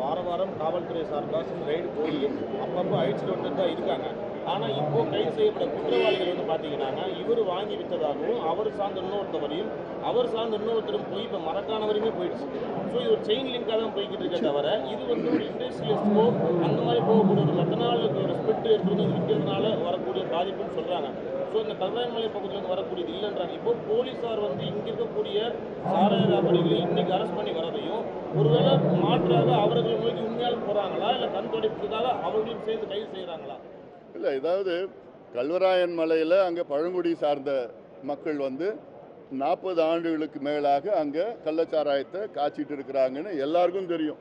வாரம் காவல்துறை சார்பாக ரைடு போய் அப்பப்போ அழிச்சிட்டு வந்துட்டு தான் இருக்காங்க. ஆனால் இப்போ கைது செய்யப்பட்ட குற்றவாளிகள் வந்து பார்த்தீங்கன்னா இவர் வாங்கி விற்றதாகவும் அவர் சார்ந்த இன்னொருத்தவரையும் அவர் சார்ந்த இன்னொருத்தரும் போய் இப்போ மரக்கான வரையுமே போயிடுச்சு. ஸோ இது ஒரு செயின் லிங்காக தான் போய்கிட்டு இருக்கே தவிர இது வந்து ஒரு இண்டஸ்ட்ரியலிஸ்ட்கோ அந்த மாதிரி போகக்கூடிய ஒரு மெத்தனாலுக்கு ஒரு ஸ்பிரிட் இருக்கிறது விற்கிறதுனால வரக்கூடிய பாதிப்புன்னு சொல்கிறாங்க. ஸோ இந்த கல்வாய்மலை பகுதியிலிருந்து வரக்கூடியது இல்லைன்றாங்க. இப்போ போலீஸார் வந்து இங்கே இருக்கக்கூடிய சாராய வியாபாரிகளை இன்னைக்கு அரெஸ்ட் பண்ணி வரதையும் ஒருவேளை மாற்றாக அவர்கள் நோக்கி உண்மையால் போகிறாங்களா இல்லை கண் துடைப்புக்காக அவர்களும் சேர்ந்து கைது செய்கிறாங்களா? இல்லை, ஏதாவது கல்வராயன் மலையில் அங்கே பழங்குடி சார்ந்த மக்கள் வந்து 40 ஆண்டுகளுக்கு மேலாக அங்கே கள்ளச்சாராயத்தை காய்ச்சிட்டு இருக்கிறாங்கன்னு எல்லாருக்கும் தெரியும்.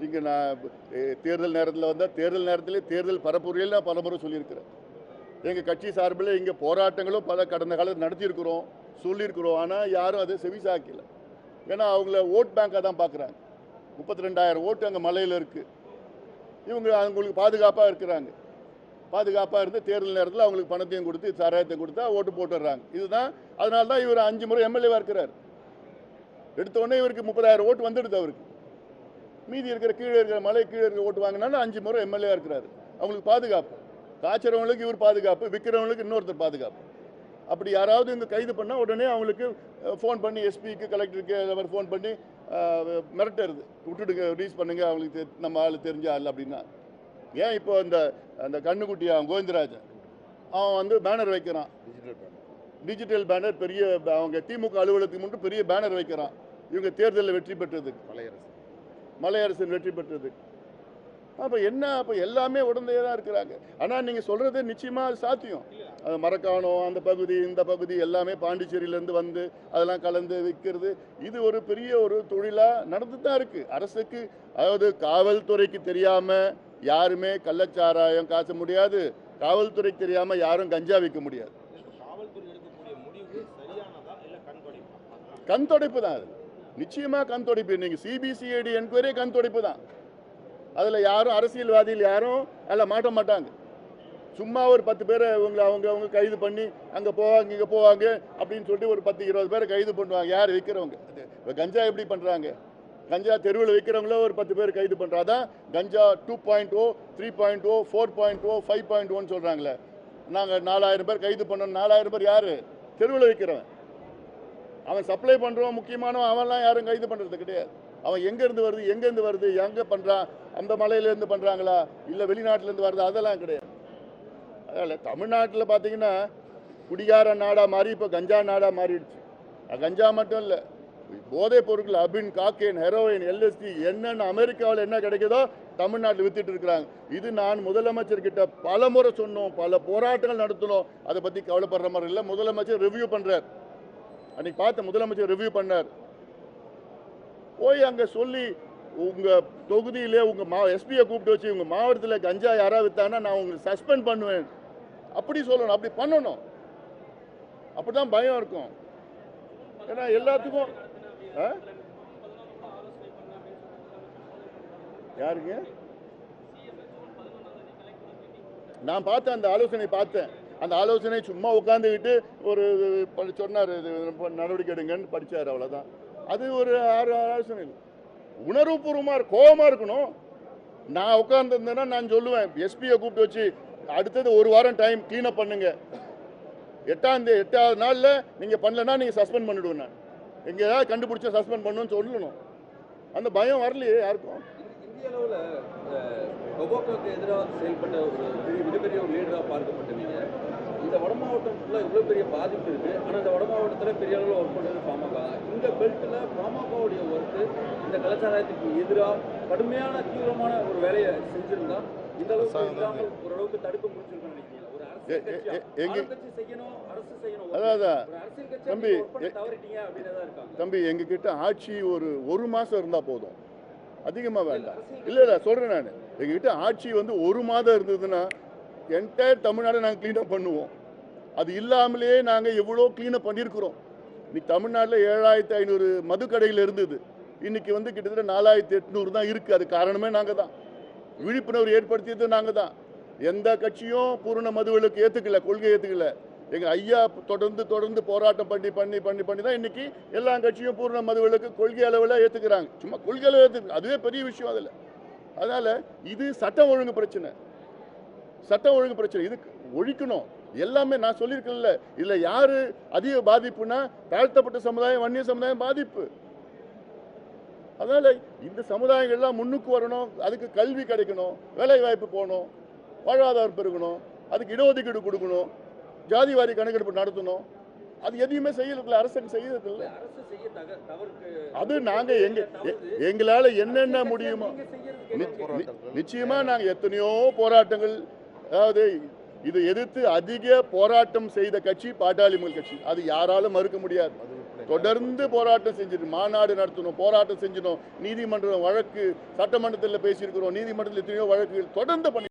இங்கே நான் தேர்தல் நேரத்தில் வந்தால் தேர்தல் நேரத்திலே தேர்தல் பரப்புரையில் நான் பலமுறை சொல்லியிருக்கிறேன். எங்கள் கட்சி சார்பில் இங்கே போராட்டங்களும் பல கடந்த காலத்தில் நடத்தியிருக்கிறோம், சொல்லியிருக்கிறோம். ஆனால் யாரும் அதை செவிசாக்கல. ஏன்னா அவங்கள ஓட் பேங்காக தான் பார்க்குறாங்க. 32,000 ஓட்டு அங்கே மலையில் இருக்குது. இவங்க அவங்களுக்கு பாதுகாப்பாக இருக்கிறாங்க. பாதுகாப்பாக இருந்து தேர்தல் நேரத்தில் அவங்களுக்கு பணத்தையும் கொடுத்து சாராயத்தை கொடுத்தா ஓட்டு போட்டுடுறாங்க. இதுதான், அதனால தான் இவர் 5 முறை எம்எல்ஏவாக இருக்கிறார். எடுத்தோடனே இவருக்கு 30,000 ஓட்டு வந்துடுது. அவருக்கு மீதி இருக்கிற கீழே இருக்கிற மலை கீழே இருக்கிற ஓட்டு வாங்கினாலும் 5 முறை எம்எல்ஏவாக இருக்கிறார். அவங்களுக்கு பாதுகாப்பு, காய்ச்சறவங்களுக்கு இவர் பாதுகாப்பு, விற்கிறவங்களுக்கு இன்னொருத்தர் பாதுகாப்பு. அப்படி யாராவது இங்கே கைது பண்ணால் உடனே அவங்களுக்கு ஃபோன் பண்ணி எஸ்பிக்கு கலெக்டருக்கு அவர் ஃபோன் பண்ணி மிரட்டுறது, விட்டுடுங்க, ரிலீஸ் பண்ணுங்க, அவங்களுக்கு நம்ம ஆள் தெரிஞ்ச ஆள் அப்படின்னா. ஏன் இப்போ அந்த கண்ணுக்குட்டி அவன் கோவிந்தராஜன் அவன் வந்து பேனர் வைக்கிறான், டிஜிட்டல் பேனர், பெரிய அவங்க திமுக அலுவலகத்துக்கு மட்டும் பெரிய பேனர் வைக்கிறான். இவங்க தேர்தலில் வெற்றி பெற்றதுக்கு, மலையரசன் வெற்றி பெற்றதுக்கு. அப்போ என்ன, அப்போ எல்லாமே உடனே தான் இருக்கிறாங்க. ஆனால் நீங்கள் சொல்கிறது நிச்சயமாக சாத்தியம். அது மரக்காணம் அந்த பகுதி இந்த பகுதி எல்லாமே பாண்டிச்சேரியிலேருந்து வந்து அதெல்லாம் கலந்து விற்கிறது, இது ஒரு பெரிய ஒரு தொழிலாக நடந்து தான் இருக்குது. அரசுக்கு, அதாவது காவல்துறைக்கு தெரியாமல் யாருமே கள்ளச்சாராயம் காய்ச்ச முடியாது, காவல்துறைக்கு தெரியாமல் யாரும் கஞ்சா விற்க முடியாது. கண் துடைப்பு தான் அது, நிச்சயமாக கண் துடைப்பு. நீங்கள் சிபிசிஐடி என்கொயரி கண் துடைப்பு தான். அதில் யாரும் அரசியல்வாதிகள் யாரும் அதில் மாட்ட மாட்டாங்க. சும்மா ஒரு 10 பேரை அவங்க கைது பண்ணி அங்கே போவாங்க இங்கே போவாங்க அப்படின்னு சொல்லிட்டு ஒரு 10-20 பேரை கைது பண்ணுவாங்க. யார் விற்கிறவங்க? கஞ்சா எப்படி பண்ணுறாங்க? கஞ்சா தெருவில் விற்கிறவங்கள ஒரு 10 பேர் கைது பண்ணுறாங்க. அதான் கஞ்சா 2.0, 3.0, 4.0, 5.1 சொல்கிறாங்களே. நாங்கள் 4000 பேர் கைது பண்ணோம். 4000 பேர் யார்? தெருவில் விற்கிறவன். அவன் சப்ளை பண்ணுறவன் முக்கியமானவன், அவன்லாம் யாரும் கைது பண்ணுறது கிடையாது. அவன் எங்கேருந்து வருது, எங்கே பண்ணுறான், அந்த மலையிலேருந்து பண்ணுறாங்களா இல்லை வெளிநாட்டிலேருந்து வருது, அதெல்லாம் கிடையாது. அதனால் தமிழ்நாட்டில் பார்த்தீங்கன்னா குடிகார நாடாக மாறி இப்போ கஞ்சா நாடாக மாறிடுச்சு. கஞ்சா மட்டும் இல்லை, போதைப் பொருட்கள் அபின், காக்கேன், ஹெரோயின், எல்எஸ்டி என்னென்ன அமெரிக்காவில் என்ன கிடைக்குதோ தமிழ்நாட்டில் வித்துட்டு இருக்கிறாங்க. இது நான் முதலமைச்சர்கிட்ட பல முறை சொன்னோம், பல போராட்டங்கள் நடத்தினோம். அதை பற்றி கவலைப்படுற மாதிரி இல்லை. முதலமைச்சர் ரிவ்யூ பண்ணுறார். அன்றைக்கி பார்த்த முதலமைச்சர் ரிவ்யூ பண்ணார். போய் அங்கே சொல்லி உங்கள் தொகுதியிலே உங்கள் எஸ்பியை கூப்பிட்டு வச்சு உங்கள் மாவட்டத்தில் கஞ்சா யாராவது வித்தாங்கன்னா நான் உங்களுக்கு சஸ்பெண்ட் பண்ணுவேன் அப்படி சொல்லணும். அப்படி பண்ணணும். அப்படி தான் பயம் இருக்கும். ஏன்னா எல்லாத்துக்கும் யாருங்க நான் பார்த்தேன், அந்த ஆலோசனை பார்த்தேன். அந்த ஆலோசனை சும்மா உட்காந்துக்கிட்டு ஒரு சொன்னார், நடவடிக்கை எடுங்கன்னு படித்தார், அவ்வளோதான். அது ஒரு ஆலோசனை. உணர்வுபூர்வமாக கோபமாக இருக்கணும். நான் உட்காந்துருந்தேன்னா நான் சொல்லுவேன், எஸ்பியை கூப்பிட்டு வச்சு அடுத்தது 1 வாரம் டைம் க்ளீனப் பண்ணுங்க, 8வது நாளில் நீங்கள் பண்ணலன்னா நீங்கள் சஸ்பெண்ட் பண்ணிவிடுவேன். நான் எங்கே ஏதாவது கண்டுபிடிச்சா சஸ்பெண்ட் பண்ணணும்னு சொல்லணும். அந்த பயம் வரலையே யாருக்கும். இந்திய அளவில் டொபாக்கோக்கு எதிராக செயல்பட்ட ஒரு மிகப்பெரிய ஒரு லீடராக பார்க்கப்பட்டவங்க. இந்த வட மாவட்டம் ஃபுல்லாக இவ்வளோ பெரிய பாதிப்பு இருக்குது. ஆனால் இந்த வட மாவட்டத்தில் பெரிய அளவில் ஒர்க் பண்ணுறது பாமக. இந்த பெல்ட்டில் பாமகவுடைய ஒர்க்கு இந்த கலாச்சாரத்துக்கு எதிராக கடுமையான தீவிரமான ஒரு வேலையை செஞ்சிருந்தா இந்த அளவுக்கு இல்லாமல் ஓரளவுக்கு தடுக்க முடிச்சிருக்கணும்னு நினைக்கிறீங்க? ஒரு அரசியல் கட்சி செய்யணும், அரசு செய்யணும். அரசியல் கட்சி தவறிட்டீங்க அப்படின்னு தான் இருக்காங்க. தம்பி, எங்ககிட்ட ஆட்சி ஒரு மாதம் இருந்தால் போதும், அதிகமாக வேண்டாம். இல்லை சொல்கிறேன் நான், எங்ககிட்ட ஆட்சி வந்து 1 மாதம் இருந்ததுன்னா என்டையர் தமிழ்நாடு நாங்கள் க்ளீனப் பண்ணுவோம். அது இல்லாமலே நாங்கள் எவ்வளோ க்ளீனப் பண்ணியிருக்கிறோம். இன்னைக்கு தமிழ்நாட்டில் 7500 மதுக்கடையில் இருந்தது, இன்னைக்கு வந்து கிட்டத்தட்ட 4800 தான் இருக்குது. அது காரணமே நாங்கள் தான். விழிப்புணர்வு ஏற்படுத்தியது நாங்கள் தான். எந்த கட்சியும் பூரண மதுவிலக்கு ஏற்றுக்கல, கொள்கை ஏற்றுக்கல. எங்கள் ஐயா தொடர்ந்து போராட்டம் பண்ணி தான் இன்னைக்கு எல்லா கட்சியும் பூர்ண மதுவிலக்கு கொள்கை அளவில் ஏற்றுக்கிறாங்க. சும்மா கொள்கை அளவில் ஏற்றுக்கு அதுவே பெரிய விஷயம் அதில். அதனால் இது சட்டம் ஒழுங்கு பிரச்சனை, இது ஒழிக்கணும். எல்லாமே நான் சொல்லியிருக்கேன்ல, இதில் யார் அதிக பாதிப்புனா தாழ்த்தப்பட்ட சமுதாயம், வன்னிய சமுதாயம் பாதிப்பு. அதனால் இந்த சமுதாயங்கள்லாம் முன்னுக்கு வரணும், அதுக்கு கல்வி கிடைக்கணும், வேலை வாய்ப்பு போகணும், வாழ்வாதாரம் பெருகணும், அதுக்கு இடஒதுக்கீடு கொடுக்கணும், ஜாதிவாரி கணக்கெடுப்பு நடத்தணும். அது எதையுமே செய்யறதில்ல, அரசுக்கு செய்யறதில்ல. அது நாங்கள் எங்களால் என்னென்ன முடியுமோ நிச்சயமா நாங்கள் எத்தனையோ போராட்டங்கள், அதாவது இதை எதிர்த்து அதிக போராட்டம் செய்த கட்சி பாட்டாளி மக்கள் கட்சி. அது யாராலும் மறுக்க முடியாது. தொடர்ந்து போராட்டம் செஞ்சிடும், மாநாடு நடத்தணும், போராட்டம் செஞ்சிடும், நீதிமன்றம் வழக்கு, சட்டமன்றத்தில் பேசியிருக்கிறோம், நீதிமன்றத்தில் எத்தனையோ வழக்குகள் தொடர்ந்து பண்ணி